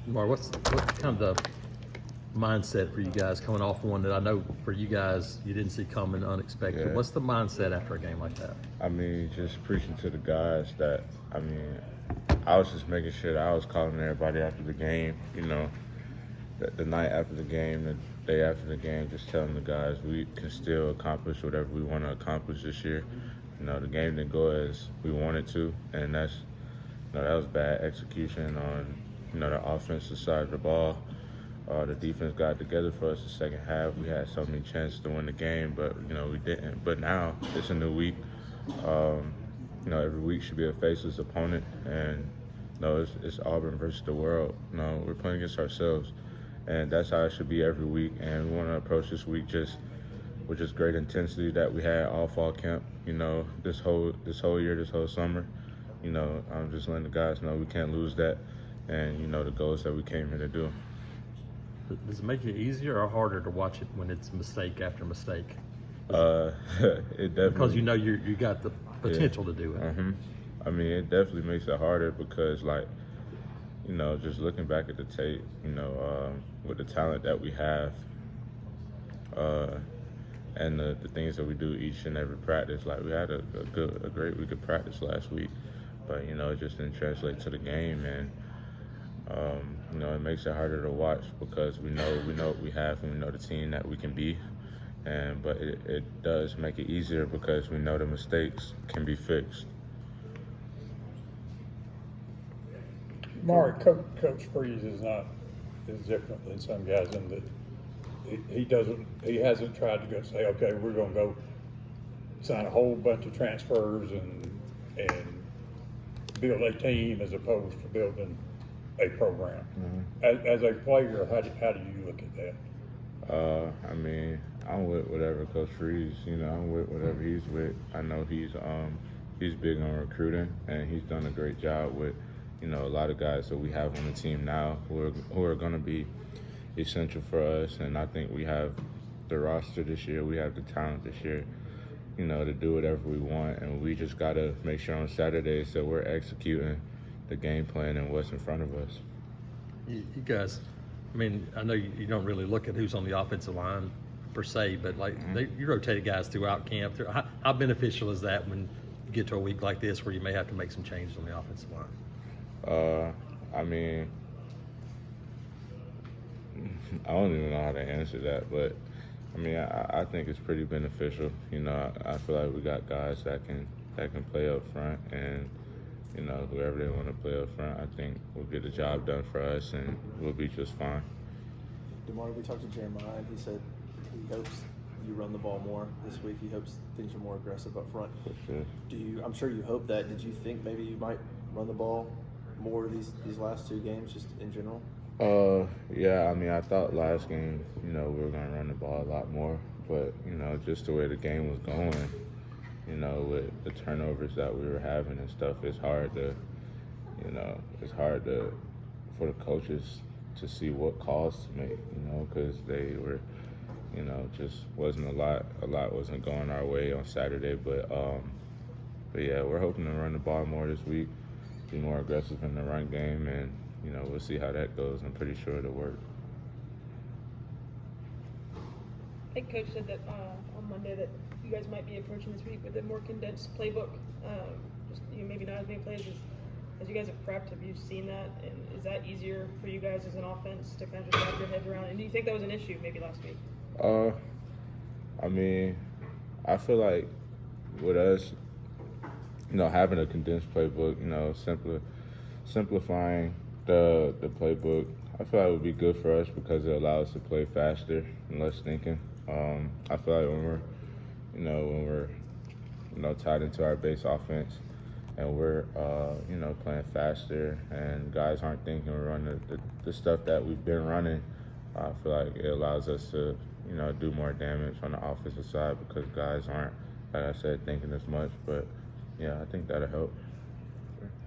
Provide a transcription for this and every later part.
Mark, what's kind of the mindset for you guys coming off one that I know for you guys you didn't see coming unexpected? Yeah. What's the mindset after a game like that? I mean, just preaching to the guys that, I was just making sure that I was calling everybody after the game, the night after the game, the day after the game, just telling the guys we can still accomplish whatever we want to accomplish this year. The game didn't go as we wanted to, and that was bad execution on, the offensive side of the ball. The defense got together for us the second half. We had so many chances to win the game, but, we didn't. But now it's a new week. Every week should be a faceless opponent, and it's Auburn versus the world. We're playing against ourselves, and that's how it should be every week. And we want to approach this week just with just great intensity that we had all fall camp. This whole year, this whole summer. I'm just letting the guys know we can't lose that, and the goals that we came here to do. Does it make it easier or harder to watch it when it's mistake after mistake? It definitely, because you got the potential to do it. Mm-hmm. It definitely makes it harder because, just looking back at the tape, with the talent that we have, and the things that we do each and every practice, we had a great week of practice last week, but it just didn't translate to the game, and it makes it harder to watch because we know what we have and we know the team that we can be. But it does make it easier because we know the mistakes can be fixed. Mark, Coach Freeze is different than some guys in that he hasn't tried to go say, okay, we're going to go sign a whole bunch of transfers and build a team as opposed to building a program. Mm-hmm. As a player, how do you look at that? I'm with whatever Coach Freeze, I'm with whatever he's with. I know he's big on recruiting, and he's done a great job with, a lot of guys that we have on the team now who are going to be essential for us. And I think we have the roster this year, we have the talent this year, to do whatever we want. And we just got to make sure on Saturdays that we're executing the game plan and what's in front of us. You guys, I know you don't really look at who's on the offensive line per se, but you rotate guys throughout camp. How beneficial is that when you get to a week like this where you may have to make some changes on the offensive line? I don't even know how to answer that, but I think it's pretty beneficial. I feel like we got guys that can play up front, and whoever they want to play up front, I think will get the job done for us, and we'll be just fine. Damari, we talked to Jeremiah, and he said he hopes you run the ball more this week. He hopes things are more aggressive up front. For sure. I'm sure you hope that. Did you think maybe you might run the ball more these last two games, just in general? Yeah. I thought last game, we were going to run the ball a lot more, but just the way the game was going, with the turnovers that we were having and stuff, it's hard for the coaches to see what calls to make, because they were, just wasn't a lot wasn't going our way on Saturday, but yeah, we're hoping to run the ball more this week, be more aggressive in the run game, and, we'll see how that goes. I'm pretty sure it'll work. I think Coach said that on Monday that you guys might be approaching this week with a more condensed playbook. Maybe not as many plays as you guys have prepped. Have you seen that? And is that easier for you guys as an offense to kind of just wrap your heads around? And do you think that was an issue maybe last week? I feel like with us, having a condensed playbook, simplifying the playbook, I feel like it would be good for us because it allows us to play faster and less thinking. I feel like when we're tied into our base offense and we're playing faster and guys aren't thinking, we're running the stuff that we've been running, I feel like it allows us to do more damage on the offensive side because guys aren't, like I said, thinking as much. But yeah, I think that'll help.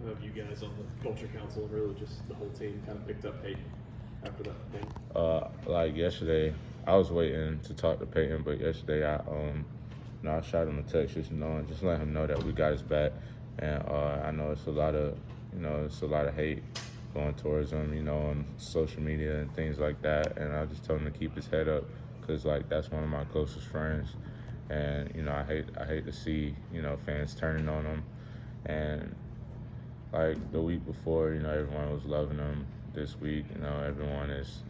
How have you guys on the culture council and really just the whole team kind of picked up Peyton after that game? Like yesterday, I was waiting to talk to Peyton, but yesterday I shot him a text just let him know that we got his back, and I know it's a lot of hate going towards him, you know, on social media and things like that. And I just told him to keep his head up because, like, that's one of my closest friends. And, you know, I hate to see, you know, fans turning on him. And, like, the week before, you know, everyone was loving him. This week, you know, everyone is,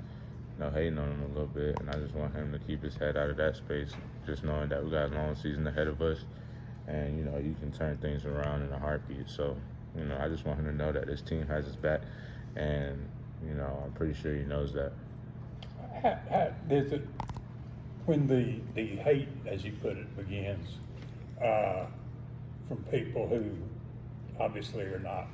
you know, hating on him a little bit. And I just want him to keep his head out of that space, just knowing that we got a long season ahead of us. And, you know, you can turn things around in a heartbeat. So, you know, I just want him to know that this team has his back. And, you know, I'm pretty sure he knows that. Is it when the hate, as you put it, begins from people who obviously are not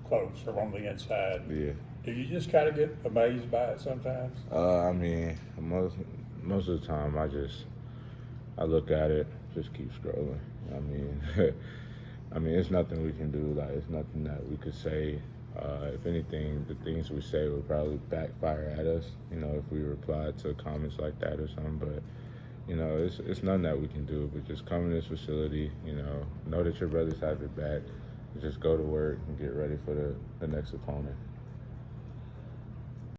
close or on the inside? Yeah. Do you just kind of get amazed by it sometimes? I mean, most of the time, I look at it, just keep scrolling. I mean, I mean, it's nothing we can do. Like, it's nothing that we could say. If anything, the things we say would probably backfire at us, you know, if we replied to comments like that or something. But, you know, it's nothing that we can do. But just come to this facility, you know that your brothers have your back. Just go to work and get ready for the next opponent.